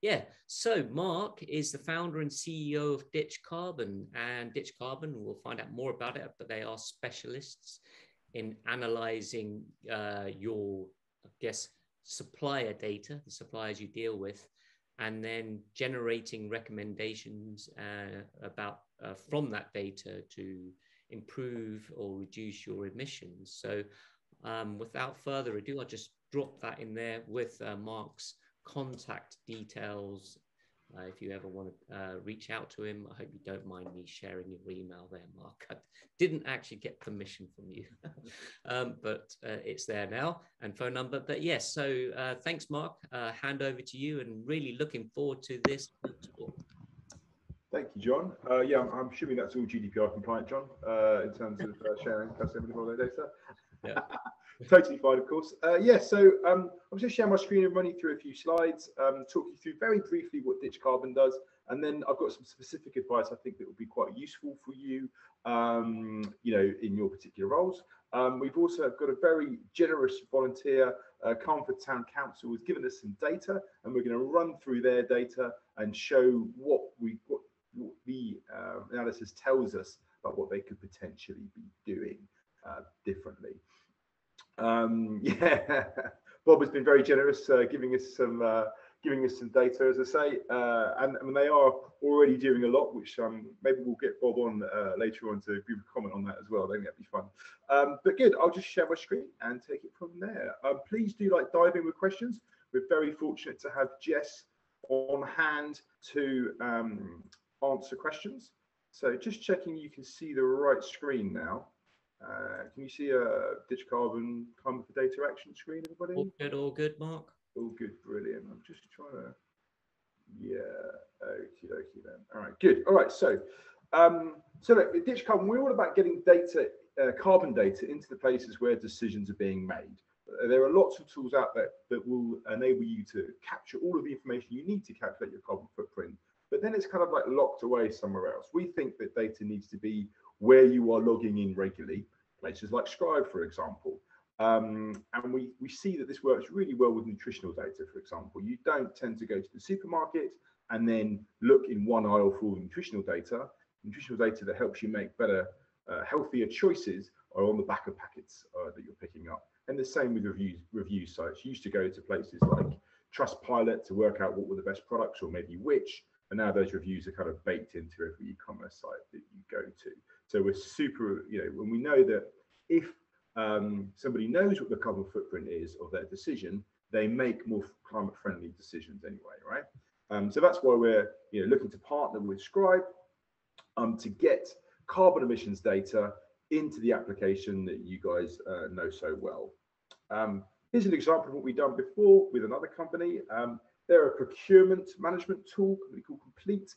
Yeah, so Mark is the founder and CEO of Ditch Carbon, and Ditch Carbon, we'll find out more about it, but they are specialists in analyzing your, I guess, supplier data, the suppliers you deal with, and then generating recommendations about from that data to improve or reduce your emissions. So without further ado, I'll just drop that in there with Mark's contact details. If you ever want to reach out to him, I hope you don't mind me sharing your email there, Mark. I didn't actually get permission from you, but it's there now, and phone number. But yes, so thanks, Mark. Hand over to you, and really looking forward to this talk. Thank you, John. Yeah, I'm assuming that's all GDPR compliant, John, in terms of sharing personal holiday data. Yeah. Totally fine, of course. Yeah, so I'm just sharing my screen and running through a few slides, talk you through very briefly what Ditch Carbon does, and then I've got some specific advice I think that will be quite useful for you, you know, in your particular roles. We've also got a very generous volunteer, Carnforth Town Council, has given us some data, and we're going to run through their data and show what the analysis tells us about what they could potentially be doing differently. Yeah, Bob has been very generous, giving us some data, as I say, and they are already doing a lot, which maybe we'll get Bob on later on to give a comment on that as well. I think that'd be fun. But good, I'll just share my screen and take it from there. Please do dive in with questions. We're very fortunate to have Jess on hand to answer questions. So just checking you can see the right screen now. Can you see a Ditch Carbon Climate for Data action screen, everybody? All good, Mark. All good, brilliant. I'm just trying to, yeah, okie dokie then. All right, good. All right, so look, with Ditch Carbon, we're all about getting data, carbon data, into the places where decisions are being made. There are lots of tools out there that will enable you to capture all of the information you need to calculate your carbon footprint, but then it's kind of like locked away somewhere else. We think that data needs to be where you are logging in regularly, places like Scribe, for example. And we see that this works really well with nutritional data, for example. You don't tend to go to the supermarket and then look in one aisle for all the nutritional data. Nutritional data that helps you make better, healthier choices are on the back of packets that you're picking up. And the same with review sites. You used to go to places like Trustpilot to work out what were the best products, or maybe which, and now those reviews are kind of baked into every e-commerce site that you go to. So we're super, you know, when we know that if somebody knows what the carbon footprint is of their decision, they make more climate friendly decisions anyway, right? So that's why we're, you know, looking to partner with Scribe to get carbon emissions data into the application that you guys know so well. Here's an example of what we've done before with another company. They're a procurement management tool called Complete.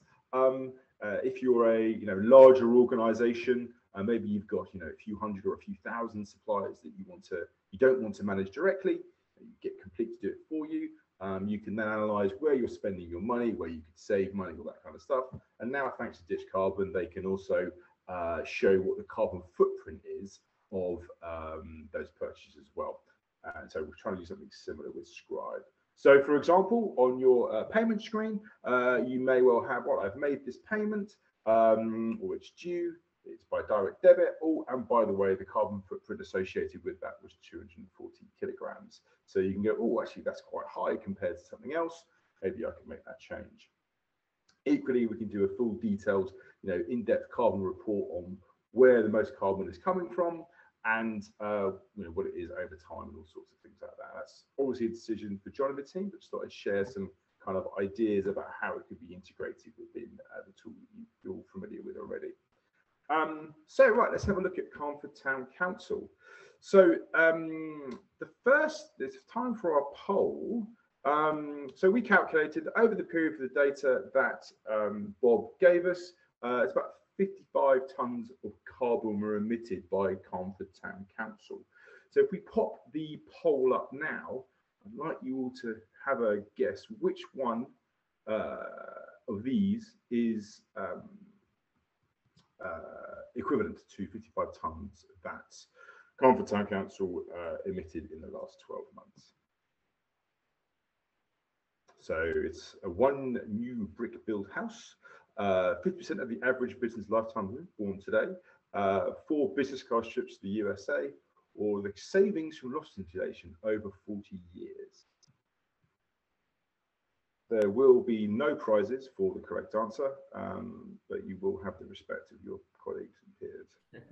If you're a larger organization, maybe you've got a few hundred or a few thousand suppliers that you don't want to manage directly, you get Complete to do it for you. You can then analyze where you're spending your money, where you could save money, all that kind of stuff. And now, thanks to Ditch Carbon, they can also show what the carbon footprint is of those purchases as well. And so we're trying to do something similar with Scribe. So, for example, on your payment screen, you may well have, well, I've made this payment, or it's due, it's by direct debit. Oh, and by the way, the carbon footprint associated with that was 240 kilograms. So you can go, oh, actually, that's quite high compared to something else. Maybe I can make that change. Equally, we can do a full detailed, in-depth carbon report on where the most carbon is coming from, and what it is over time, and all sorts of things like that. That's obviously a decision for John and the team, but just thought I'd share some kind of ideas about how it could be integrated within the tool that you're all familiar with already. So right, let's have a look at Carnforth Town Council. So it's time for our poll. So we calculated over the period for the data that Bob gave us, it's about 55 tons of carbon were emitted by Carnforth Town Council. So if we pop the poll up now, I'd like you all to have a guess which one of these is equivalent to 55 tons that Carnforth Town Council emitted in the last 12 months. So it's a one new brick built house, 50% of the average business lifetime born today, 4 business class trips to the USA, or the savings from loss insulation over 40 years. There will be no prizes for the correct answer, but you will have the respect of your colleagues and peers.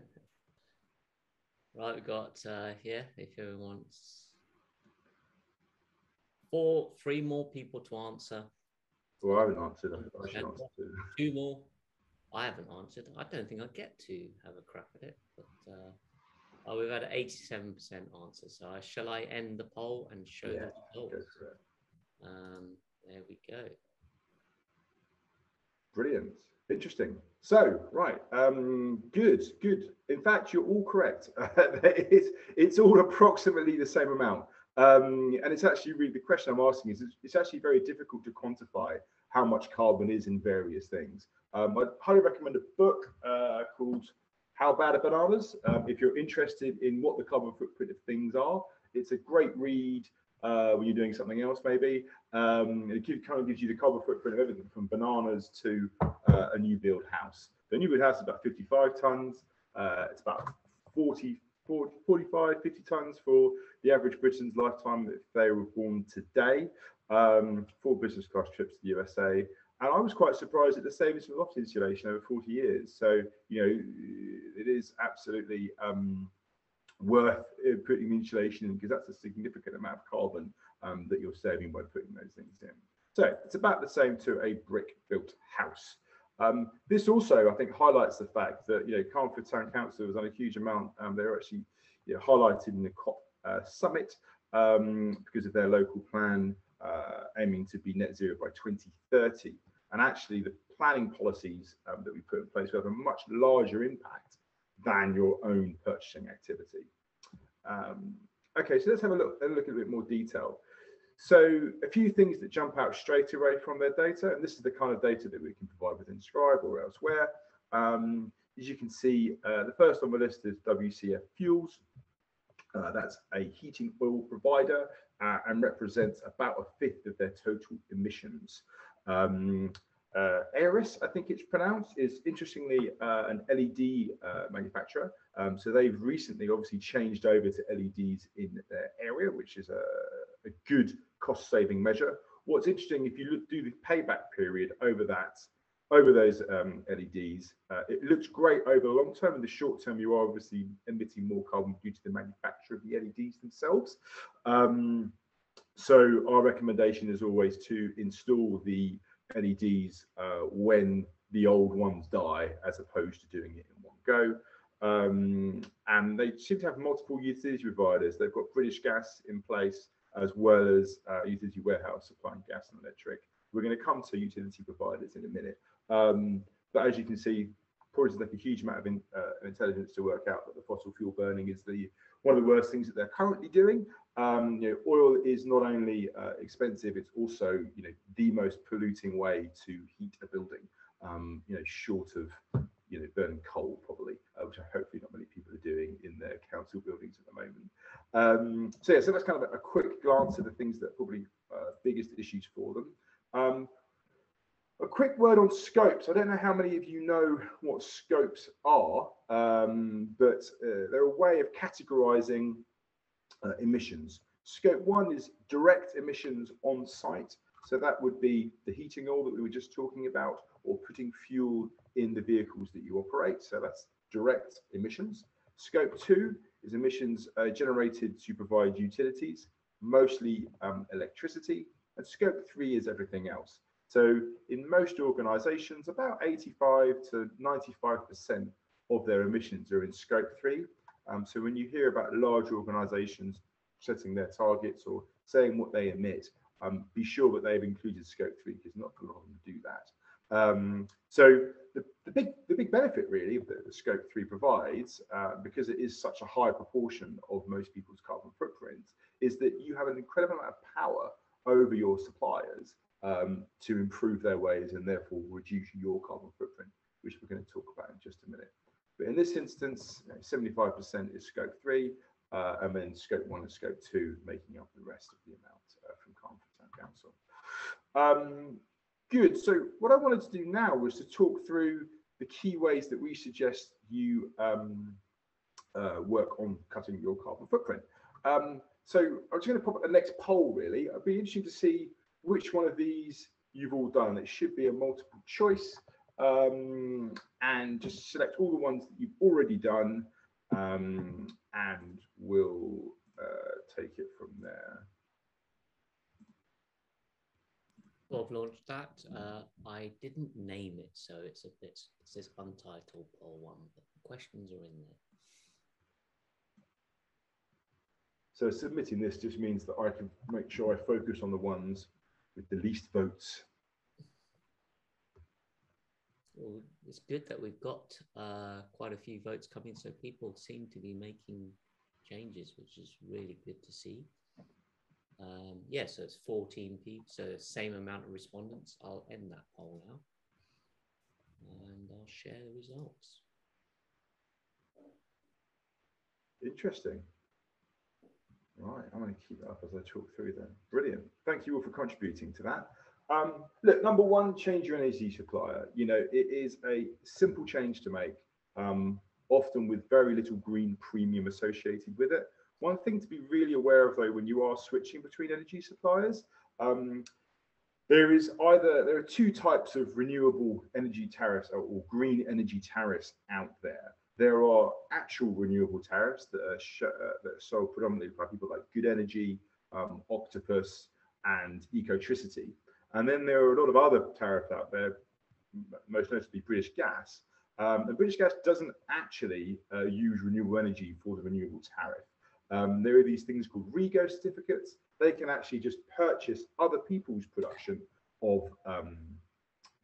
Right, we've got here, if everyone wants 3 more people to answer. Well, I haven't answered. I should answer too. 2 more. I haven't answered. I don't think I get to have a crack at it, but oh, we've had an 87% answer. So shall I end the poll and show the results? Go for it. There we go. Brilliant. Interesting. So, right. Good. In fact, you're all correct. It's all approximately the same amount. And it's actually really the question I'm asking is it's actually very difficult to quantify how much carbon is in various things. I'd highly recommend a book called How Bad Are Bananas? If you're interested in what the carbon footprint of things are, it's a great read when you're doing something else, maybe. It kind of gives you the carbon footprint of everything from bananas to a new build house. The new build house is about 55 tons. It's about 45, 50 tons for the average Briton's lifetime if they were born today. 4 business class trips to the USA. And I was quite surprised at the savings from loft insulation over 40 years. So, you know, it is absolutely worth putting the insulation in because that's a significant amount of carbon that you're saving by putting those things in. So it's about the same to a brick built house. This also, I think, highlights the fact that, you know, Carnforth Town Council has done a huge amount. They're actually, you know, highlighted in the COP summit because of their local plan aiming to be net zero by 2030. And actually, the planning policies that we put in place will have a much larger impact than your own purchasing activity. Okay, so let's have a look in a bit more detail. So a few things that jump out straight away from their data, and this is the kind of data that we can provide within Scribe or elsewhere. As you can see, the first on the list is WCF Fuels. That's a heating oil provider and represents about 1/5 of their total emissions. Aeris, I think it's pronounced, is interestingly an LED manufacturer. So they've recently obviously changed over to LEDs in their area, which is a good cost-saving measure. What's interesting, if you do the payback period over those LEDs, it looks great over the long term. In the short term, you are obviously emitting more carbon due to the manufacture of the LEDs themselves. So our recommendation is always to install the LEDs when the old ones die, as opposed to doing it in one go. And they seem to have multiple utility providers. They've got British Gas in place, as well as utility warehouse supplying gas and electric. We're going to come to utility providers in a minute. But as you can see, probably doesn't take a huge amount of intelligence to work out that the fossil fuel burning is one of the worst things that they're currently doing. You know, oil is not only expensive, it's also, you know, the most polluting way to heat a building. You know, short of, you know, burning coal probably, which hopefully not many people are doing in their council buildings at the moment. So yeah, so that's kind of a quick glance at the things that are probably biggest issues for them. A quick word on scopes. I don't know how many of you know what scopes are, but they're a way of categorizing emissions. Scope 1 is direct emissions on site. So that would be the heating oil that we were just talking about, or putting fuel in the vehicles that you operate. So that's direct emissions. Scope 2 is emissions generated to provide utilities, mostly electricity. And Scope 3 is everything else. So in most organizations, about 85 to 95% of their emissions are in Scope 3. So when you hear about large organizations setting their targets or saying what they emit, be sure that they've included Scope 3 because not a lot of them do that. So the big benefit really that the Scope 3 provides, because it is such a high proportion of most people's carbon footprint, is that you have an incredible amount of power over your suppliers to improve their ways and therefore reduce your carbon footprint, which we're going to talk about in just a minute. But in this instance, 75% is Scope 3, and then Scope 1 and Scope 2 making up the rest of the amount from Carbon Town Council. Good. So what I wanted to do now was to talk through the key ways that we suggest you work on cutting your carbon footprint. So I'm just going to pop up the next poll, really. It'd be interesting to see which one of these you've all done. It should be a multiple choice, and just select all the ones that you've already done, and we'll take it from there. Well, I've launched that. I didn't name it, so it says untitled poll 1, but the questions are in there. So submitting this just means that I can make sure I focus on the ones with the least votes. Well, it's good that we've got quite a few votes coming, so people seem to be making changes, which is really good to see. Yeah, so it's 14 people, so same amount of respondents. I'll end that poll now, and I'll share the results. Interesting. Right, I'm going to keep that up as I talk through them. Brilliant. Thank you all for contributing to that. Look, number one, change your energy supplier. You know, it is a simple change to make, often with very little green premium associated with it. One thing to be really aware of, though, when you are switching between energy suppliers, there are two types of renewable energy tariffs or green energy tariffs out there. There are actual renewable tariffs that are sold predominantly by people like Good Energy, Octopus, and Ecotricity. And then there are a lot of other tariffs out there, most notably British Gas. And British Gas doesn't actually use renewable energy for the renewable tariff. There are these things called REGO certificates. They can actually just purchase other people's production of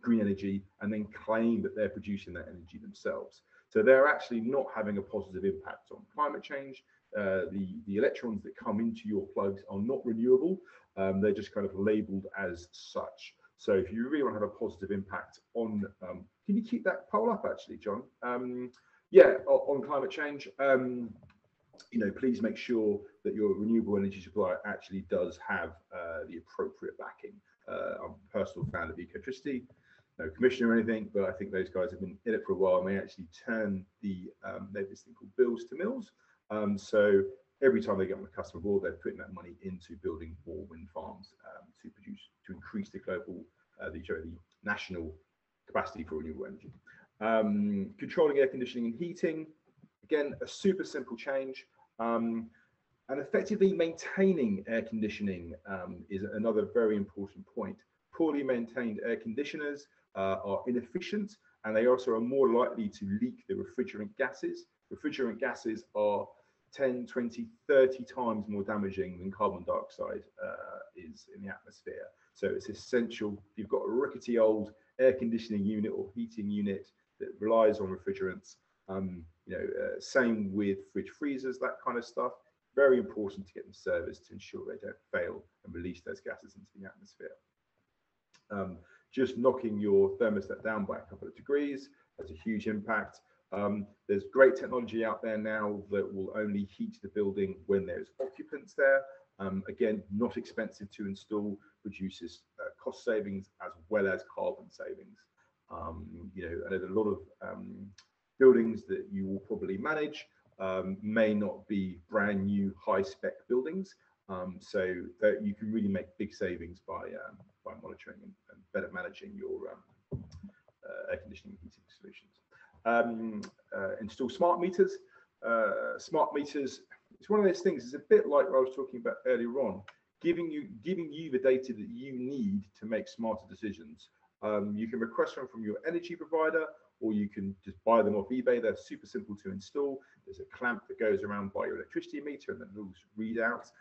green energy and then claim that they're producing that energy themselves. So they're actually not having a positive impact on climate change. The electrons that come into your plugs are not renewable. They're just kind of labeled as such. So if you really want to have a positive impact on, can you keep that poll up actually, John? Yeah, on climate change. You know, please make sure that your renewable energy supplier actually does have the appropriate backing. I'm a personal fan of Ecotricity, no commission or anything, but I think those guys have been in it for a while and they actually turn they have this thing called bills to mills. So every time they get on the customer board, they're putting that money into building more wind farms to increase the global, the national capacity for renewable energy. Controlling air conditioning and heating. Again, a super simple change, and effectively maintaining air conditioning is another very important point. Poorly maintained air conditioners are inefficient, and they also are more likely to leak the refrigerant gases. Refrigerant gases are 10, 20, 30 times more damaging than carbon dioxide is in the atmosphere. So it's essential, if you've got a rickety old air conditioning unit or heating unit that relies on refrigerants, same with fridge freezers, that kind of stuff. Very important to get them serviced to ensure they don't fail and release those gases into the atmosphere. Just knocking your thermostat down by a couple of degrees has a huge impact. There's great technology out there now that will only heat the building when there's occupants there. Again, not expensive to install, produces cost savings as well as carbon savings. And there's a lot of buildings that you will probably manage may not be brand new high-spec buildings, so that you can really make big savings by monitoring and better managing your air conditioning and heating solutions. Install smart meters. Smart meters, it's one of those things, it's a bit like what I was talking about earlier on, giving you the data that you need to make smarter decisions. You can request them from your energy provider, or you can just buy them off eBay. They're super simple to install. There's a clamp that goes around by your electricity meter and then those readouts.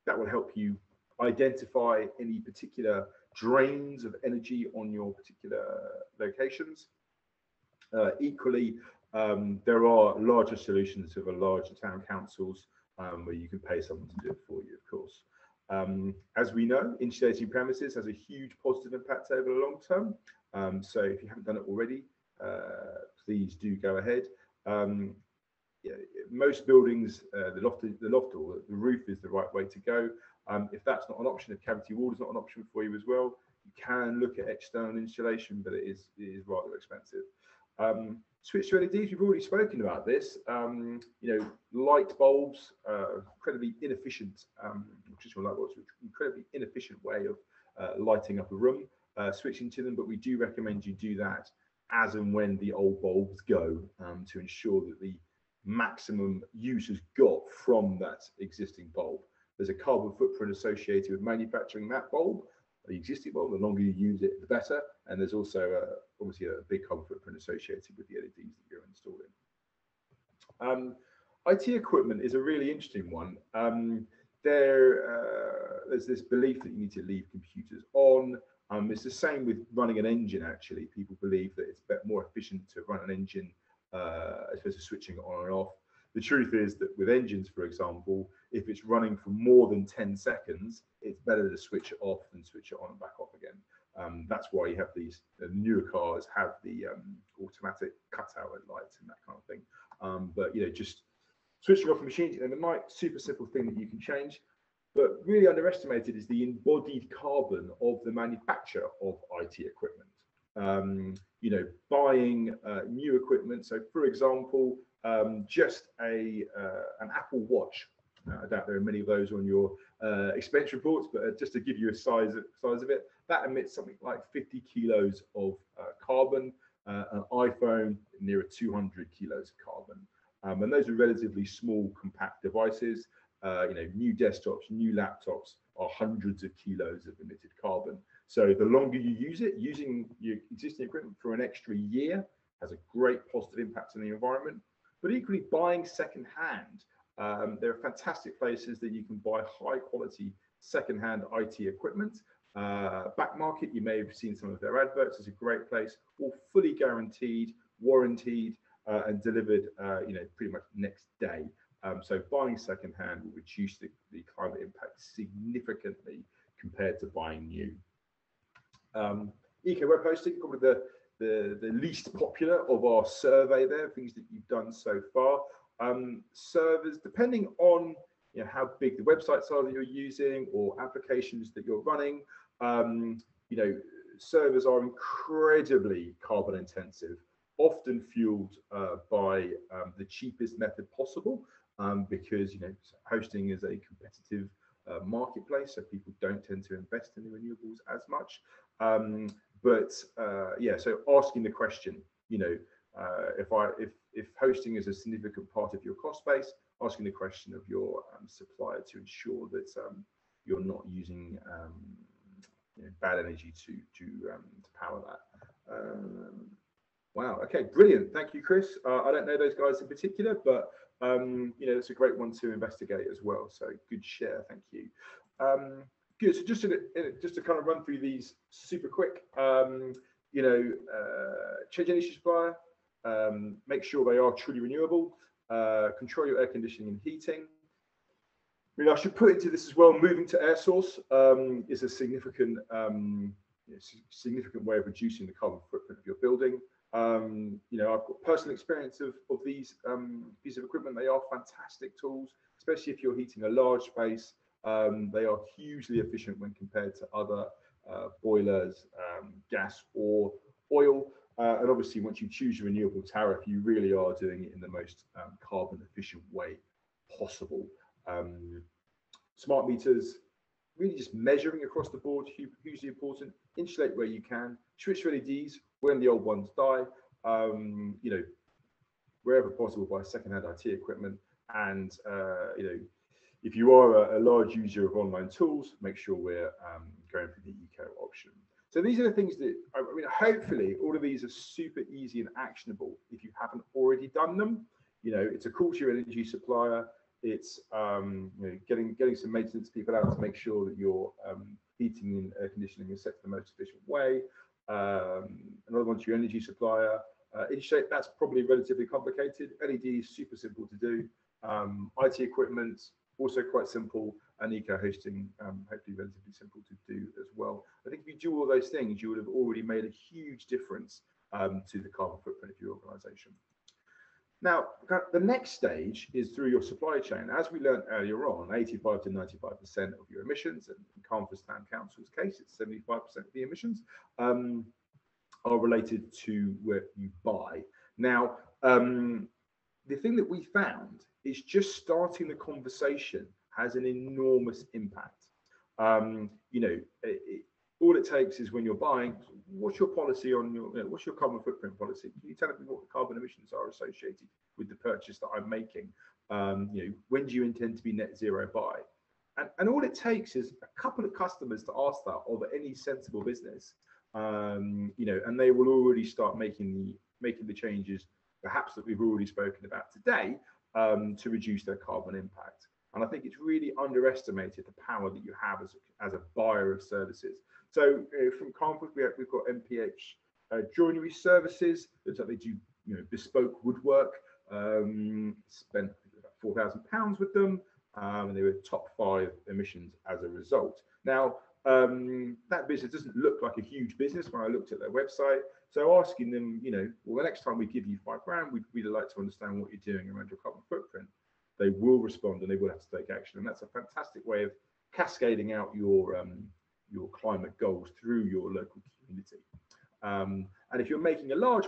That will help you identify any particular drains of energy on your particular locations. Equally, there are larger solutions of larger town councils where you can pay someone to do it for you, of course. As we know, insulating premises has a huge positive impact over the long term. So if you haven't done it already, please do go ahead. Yeah, most buildings, the loft or the roof is the right way to go. If that's not an option, if cavity wall is not an option for you as well, you can look at external insulation, but it is rather expensive. Switch to LEDs, we've already spoken about this. You know, light bulbs, incredibly inefficient, traditional light bulbs, incredibly inefficient way of lighting up a room, switching to them, but we do recommend you do that as and when the old bulbs go, to ensure that the maximum use is got from that existing bulb. There's a carbon footprint associated with manufacturing that bulb, the existing bulb. The longer you use it, the better. And there's also obviously a big carbon footprint associated with the LEDs that you're installing. IT equipment is a really interesting one. There's this belief that you need to leave computers on. It's the same with running an engine, actually. People believe that it's more efficient to run an engine as opposed to switching it on and off. The truth is that with engines, for example, if it's running for more than 10 seconds, it's better to switch it off than switch it on and back off again. That's why you have these newer cars have the automatic cutout lights and that kind of thing. But you know, just switching off the machines in the night, super simple thing that you can change. But really underestimated is the embodied carbon of the manufacture of IT equipment. You know, buying new equipment. So, for example, just an Apple Watch. I doubt there are many of those on your expense reports, but just to give you a size of it, that emits something like 50 kilos of carbon. An iPhone near 200 kilos of carbon, and those are relatively small, compact devices. You know, new desktops, new laptops are hundreds of kilos of emitted carbon. So the longer you use it, using your existing equipment for an extra year has a great positive impact on the environment. But equally, buying secondhand, there are fantastic places that you can buy high quality secondhand IT equipment. Back Market, you may have seen some of their adverts, is a great place, all fully guaranteed, warranted, and delivered, you know, pretty much next day. So buying secondhand will reduce the climate impact significantly compared to buying new. Eco web hosting, probably the least popular of our survey there, things that you've done so far. Servers, depending on, you know, how big the websites are that you're using or applications that you're running, you know, servers are incredibly carbon intensive, often fueled by the cheapest method possible, because, you know, hosting is a competitive marketplace, so people don't tend to invest in the renewables as much. Yeah, so asking the question, you know, if hosting is a significant part of your cost base, asking the question of your supplier to ensure that you're not using you know, bad energy to power that. Wow. Okay. Brilliant. Thank you, Chris. I don't know those guys in particular, but you know, it's a great one to investigate as well. So good share. Thank you. Good. So just to kind of run through these super quick. You know, change energy supplier. Make sure they are truly renewable. Control your air conditioning and heating. I mean, I should put into this as well. Moving to air source is a significant way of reducing the carbon footprint of your building. You know, I've got personal experience of these pieces of equipment. They are fantastic tools, especially if you're heating a large space. They are hugely efficient when compared to other boilers, gas or oil. And obviously, once you choose your renewable tariff, you really are doing it in the most carbon efficient way possible. Smart meters, really just measuring across the board, hugely important. Insulate where you can. Switch to LEDs when the old ones die. You know, wherever possible, buy secondhand IT equipment. And you know, if you are a large user of online tools, make sure we're going for the eco option. So these are the things that, I mean, hopefully all of these are super easy and actionable if you haven't already done them. You know, it's a call to your energy supplier. It's getting some maintenance people out to make sure that your heating and air conditioning is set to the most efficient way. Another one's your energy supplier. In shape, that's probably relatively complicated. LED is super simple to do. IT equipment, also quite simple, and eco hosting, hopefully relatively simple to do as well. I think if you do all those things, you would have already made a huge difference to the carbon footprint of your organization. Now, the next stage is through your supply chain. As we learned earlier on, 85 to 95% of your emissions, and in Carnforth Town Council's case, it's 75% of the emissions, are related to where you buy. Now, the thing that we found is just starting the conversation has an enormous impact. All it takes is when you're buying, what's your policy on what's your carbon footprint policy? Can you tell me what the carbon emissions are associated with the purchase that I'm making? When do you intend to be net zero by? And all it takes is a couple of customers to ask that of any sensible business, and they will already start making the changes, perhaps that we've already spoken about today, to reduce their carbon impact. And I think it's really underestimated the power that you have as a buyer of services. So from Carnforth, we've got MPH joinery services. Looks like they do bespoke woodwork. Spent about £4,000 with them, and they were top 5 emissions as a result. Now, that business doesn't look like a huge business when I looked at their website. So asking them, well, the next time we give you £5,000, we'd really like to understand what you're doing around your carbon footprint. They will respond and they will have to take action. And that's a fantastic way of cascading out your climate goals through your local community. And if you're making a large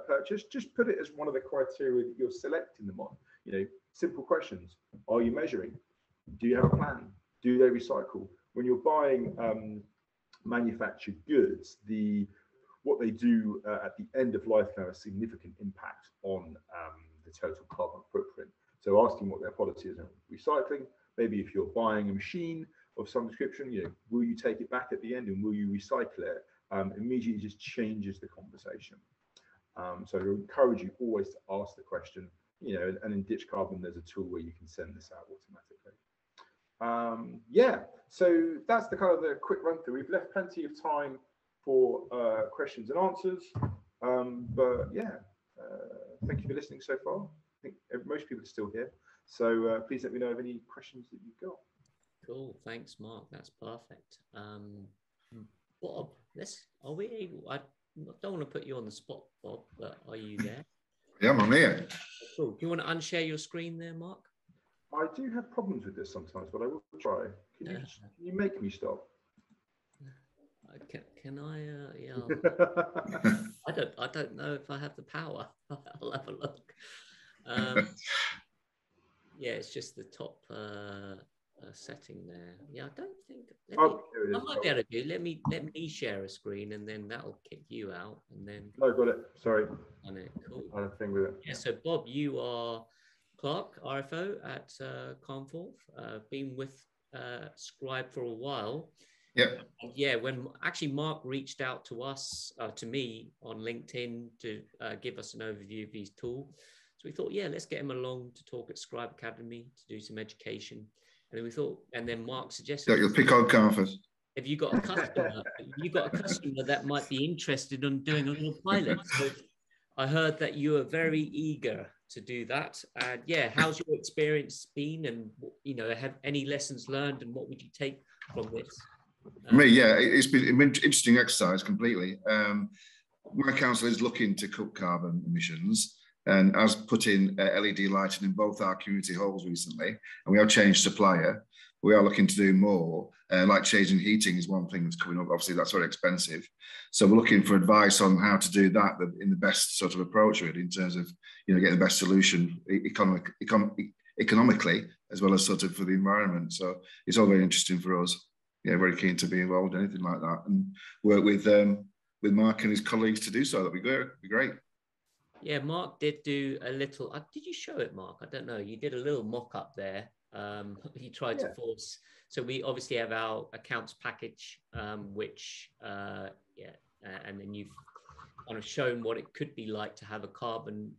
purchase, just put it as one of the criteria that you're selecting them on. Simple questions. Are you measuring? Do you have a plan? Do they recycle? When you're buying manufactured goods, what they do at the end of life can have a significant impact on the total carbon footprint. So asking what their policy is on recycling, maybe if you're buying a machine of some description, will you take it back at the end and will you recycle it? Immediately just changes the conversation. So I encourage you always to ask the question, and in Ditch Carbon, there's a tool where you can send this out automatically. So that's the kind of the quick run through. We've left plenty of time for questions and answers. Thank you for listening so far. I think most people are still here. So please let me know of any questions that you've got. Cool. Thanks, Mark. That's perfect. Bob, are we able? I don't want to put you on the spot, Bob, but are you there? Yeah, I'm here. Cool. Do you want to unshare your screen there, Mark? I do have problems with this sometimes, but I will try. Can you make me stop? Can I? Yeah. I don't know if I have the power. I'll have a look. Yeah, it's just the top setting there. Yeah, I don't think. I might be able to do. Let me share a screen, and then that'll kick you out, and then. No, got it. Sorry. On it. Cool. I had a thing with it. Yeah. So Bob, you are Clark, RFO at Carnforth. Been with Scribe for a while. Yep. Yeah, when actually Mark reached out to us, to me on LinkedIn to give us an overview of his tool. So we thought, let's get him along to talk at Scribe Academy to do some education. And then we thought, and then Mark suggested, you'll pick on Carnforth. Have you got a customer? That might be interested in doing a little pilot? So I heard that you are very eager to do that. And how's your experience been? And have any lessons learned? And what would you take from this? It's been an interesting exercise completely. My council is looking to cut carbon emissions and has put in LED lighting in both our community halls recently, and we have changed supplier. We are looking to do more, like changing heating is one thing that's coming up. Obviously, that's very expensive. So we're looking for advice on how to do that in the best sort of approach, really, in terms of, getting the best solution economically, as well as sort of for the environment. So it's all very interesting for us. Yeah, very keen to be involved in anything like that and work with Mark and his colleagues to do so. That'd be great. Yeah, Mark did do a little. Did you show it, Mark? I don't know. You did a little mock-up there. He tried to force. So we obviously have our accounts package, which and then you've kind of shown what it could be like to have a carbon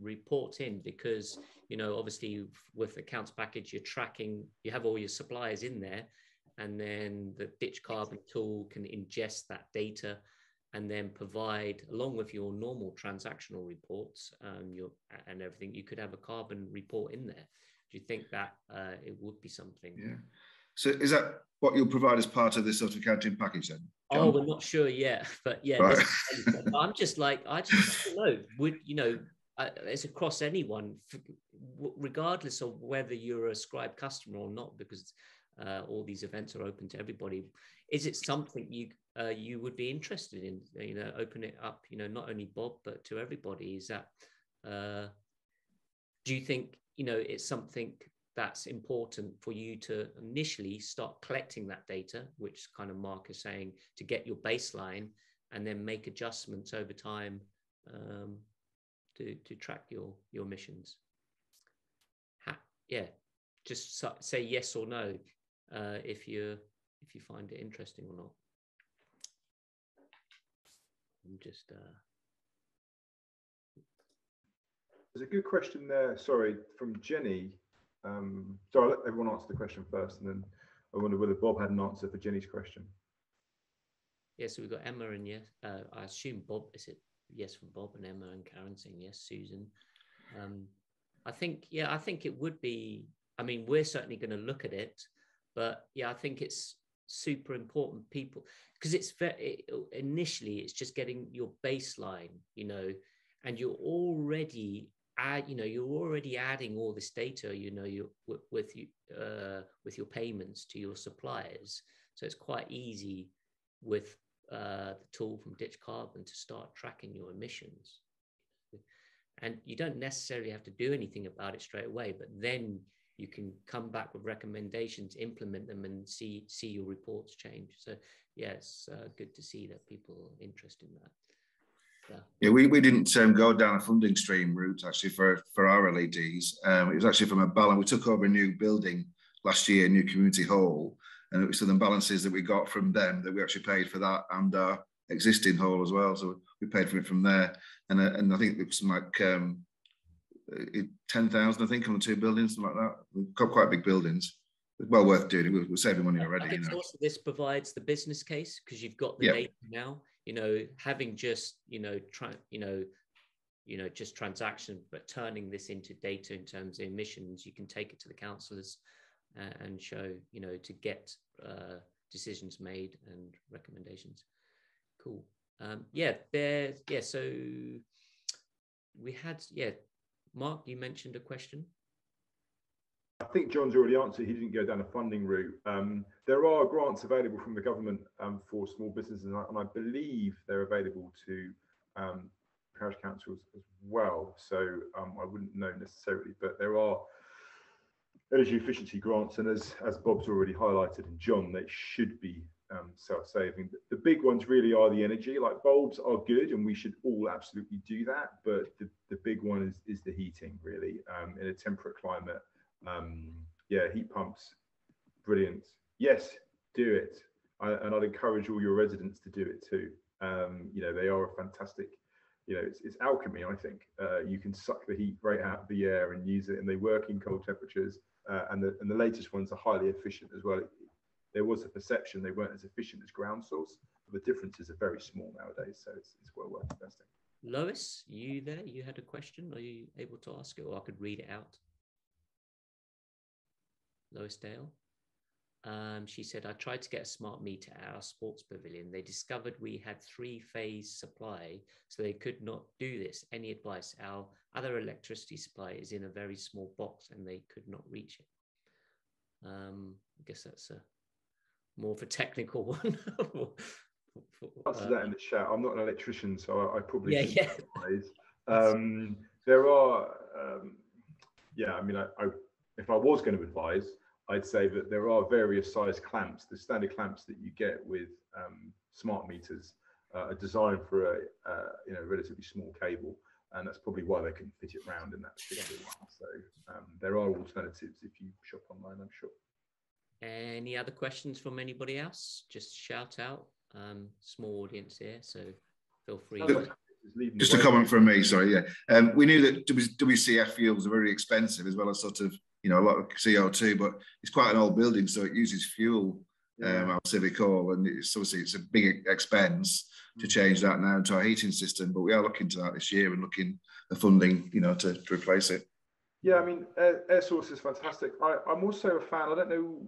report in, because, you know, obviously with the accounts package, you're tracking, you have all your suppliers in there, and then the Ditch Carbon tool can ingest that data and then provide, along with your normal transactional reports and everything, you could have a carbon report in there. Do you think that it would be something? Yeah. So is that what you'll provide as part of this sort of accounting package then, John? Oh, we're not sure yet, but yeah, right. I'm just like, I don't know. Would, you know, it's across anyone, regardless of whether you're a Scribe customer or not, because all these events are open to everybody. Is it something you would be interested in? You know, open it up. You know, not only Bob but to everybody. Is that? Do you think, you know, it's something that's important for you to initially start collecting that data, which kind of Mark is saying, to get your baseline, and then make adjustments over time to track your emissions? Yeah, just say yes or no if you find it interesting or not. I'm just. There's a good question there. Sorry, from Jenny. So I'll let everyone answer the question first, and then I wonder whether Bob had an answer for Jenny's question. Yeah, so we've got Emma and yes. I assume Bob, is it yes from Bob, and Emma and Karen saying yes, Susan. I think it would be, I mean, we're certainly going to look at it, but yeah, I think it's super important, people, because initially it's just getting your baseline, you know, and you're already adding all this data, you know, with your payments to your suppliers. So it's quite easy with the tool from Ditch Carbon to start tracking your emissions. And you don't necessarily have to do anything about it straight away, but then you can come back with recommendations, implement them, and see your reports change. So yeah, it's good to see that people are interested in that. Yeah, we didn't go down a funding stream route actually for our LEDs. It was actually from a balance. We took over a new building last year, new community hall, and it was the balances that we got from them that we actually paid for that and our existing hall as well. So we paid for it from there, and I think it was like 10,000, I think, on the two buildings, something like that. We've got quite big buildings. It's well worth doing it. We're saving money already. I think also this provides the business case, because you've got the data now. You know, having just just transaction, but turning this into data in terms of emissions, you can take it to the councillors and show, you know, to get decisions made and recommendations. Cool. So we had, Mark, you mentioned a question. I think John's already answered. He didn't go down a funding route. There are grants available from the government for small businesses, and I believe they're available to parish councils as well. So I wouldn't know necessarily, but there are energy efficiency grants, and as Bob's already highlighted, and John, they should be self-saving. The big ones really are the energy. Like bulbs are good, and we should all absolutely do that. But the big one is the heating, really, in a temperate climate. Heat pumps, brilliant. Yes, do it. And I'd encourage all your residents to do it too. You know, they are a fantastic, you know, it's alchemy, I think. You can suck the heat right out of the air and use it, and they work in cold temperatures. And the latest ones are highly efficient as well. There was a perception they weren't as efficient as ground source, but the differences are very small nowadays, so it's well worth investing. Lois, you there? You had a question? Are you able to ask it, or I could read it out? Lois Dale. She said, I tried to get a smart meter at our sports pavilion. They discovered we had 3-phase supply, so they could not do this. Any advice? Our other electricity supply is in a very small box and they could not reach it. I guess that's more of a technical one. Answer that in the chat. I'm not an electrician, so I probably advise. There are, I mean, if I was going to advise, I'd say that there are various size clamps. The standard clamps that you get with smart meters are designed for a relatively small cable, and that's probably why they couldn't fit it round in that particular one. So there are alternatives if you shop online, I'm sure. Any other questions from anybody else? Just shout out. Small audience here, so feel free. Just a comment from me, sorry. Yeah, we knew that WCF fuels are very expensive, as well as sort of, you know, a lot of CO2. But it's quite an old building, so it uses fuel. Our Civic Hall, and it's obviously it's a big expense to change that now to our heating system. But we are looking to that this year and looking at funding, you know, to replace it. Yeah, I mean, air source is fantastic. I'm also a fan. I don't know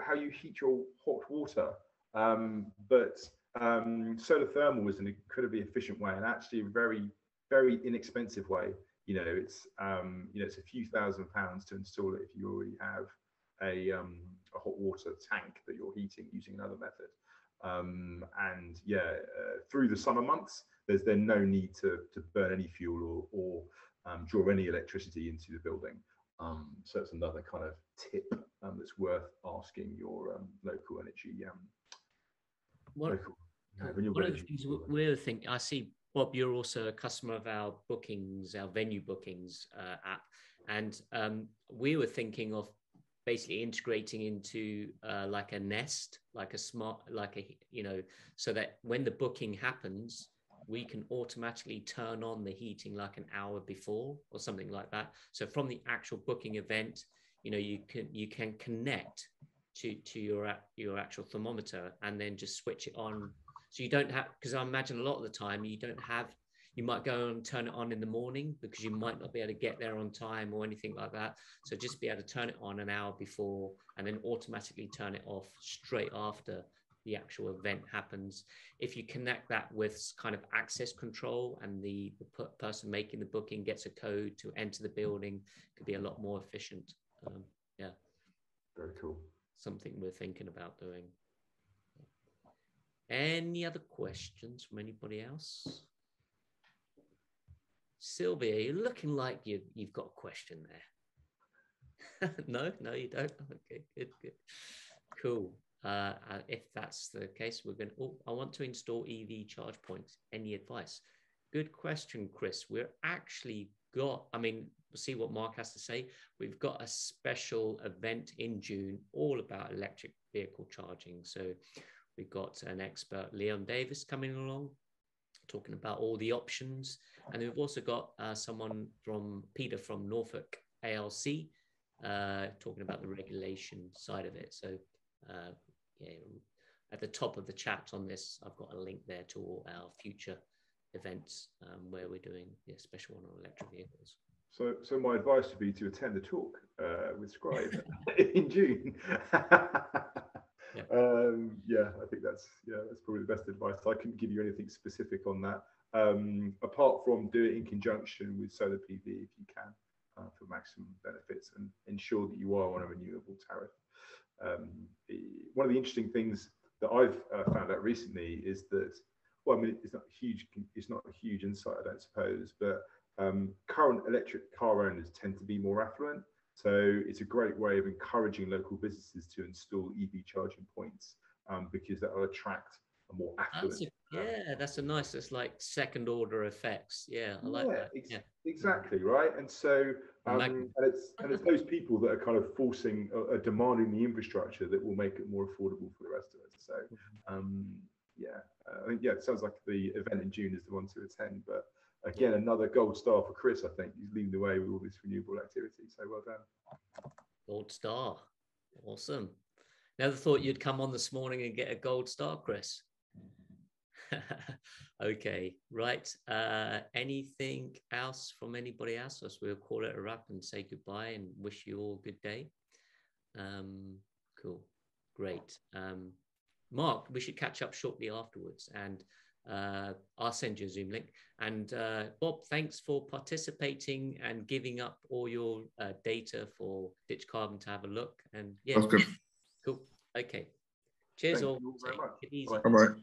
how you heat your hot water, but solar thermal is an incredibly efficient way, and actually a very, very inexpensive way. You know, it's it's a few £1,000s to install it if you already have a hot water tank that you're heating using another method. And yeah, through the summer months, there's then no need to burn any fuel or draw any electricity into the building. So it's another kind of tip that's worth asking your local energy. One of the things we're thinking, I see, Bob, you're also a customer of our bookings, our venue bookings app, and we were thinking of basically integrating into like a Nest, like a smart, like a, you know, so that when the booking happens, we can automatically turn on the heating like an hour before or something like that. So from the actual booking event, you know, you can connect to your actual thermometer and then just switch it on. So you don't have, because I imagine a lot of the time you might go and turn it on in the morning because you might not be able to get there on time or anything like that. So just be able to turn it on an hour before and then automatically turn it off straight after the actual event happens. If you connect that with kind of access control and the person making the booking gets a code to enter the building, it could be a lot more efficient. Yeah. Very cool. Something we're thinking about doing. Any other questions from anybody else? Sylvia, you're looking like you've got a question there. No, you don't. Okay, good. Cool. If that's the case, we're going to, I want to install EV charge points. Any advice? Good question, Chris. We're actually we'll see what Mark has to say. We've got a special event in June all about electric vehicle charging. So we've got an expert, Leon Davis, coming along, talking about all the options. And we've also got Peter from Norfolk ALC, talking about the regulation side of it. So yeah, at the top of the chat on this, I've got a link there to all our future events where we're doing a special one on electric vehicles. So my advice would be to attend the talk with Scribe in June. Yeah, I think that's probably the best advice. I couldn't give you anything specific on that, apart from do it in conjunction with solar PV if you can, for maximum benefits, and ensure that you are on a renewable tariff. One of the interesting things that I've found out recently is that, well, I mean, it's not a huge insight, I don't suppose, but current electric car owners tend to be more affluent. So it's a great way of encouraging local businesses to install EV charging points, because that will attract a more affluent. That's a nice, it's like second order effects. Yeah, I like that. Exactly, right. And so and it's those people that are kind of forcing demanding the infrastructure that will make it more affordable for the rest of us. So I think it sounds like the event in June is the one to attend. But again, another gold star for Chris. I think he's leading the way with all this renewable activity. So well done. Gold star, awesome. Never thought you'd come on this morning and get a gold star, Chris. Okay, right. Anything else from anybody else? As we'll call it a wrap and say goodbye and wish you all a good day. Cool, great. Mark, we should catch up shortly afterwards, and I'll send you a Zoom link. And Bob, thanks for participating and giving up all your data for Ditch Carbon to have a look. And yeah, welcome. Cool. Okay. Cheers all. Thank you very much. Take it easy. Bye-bye.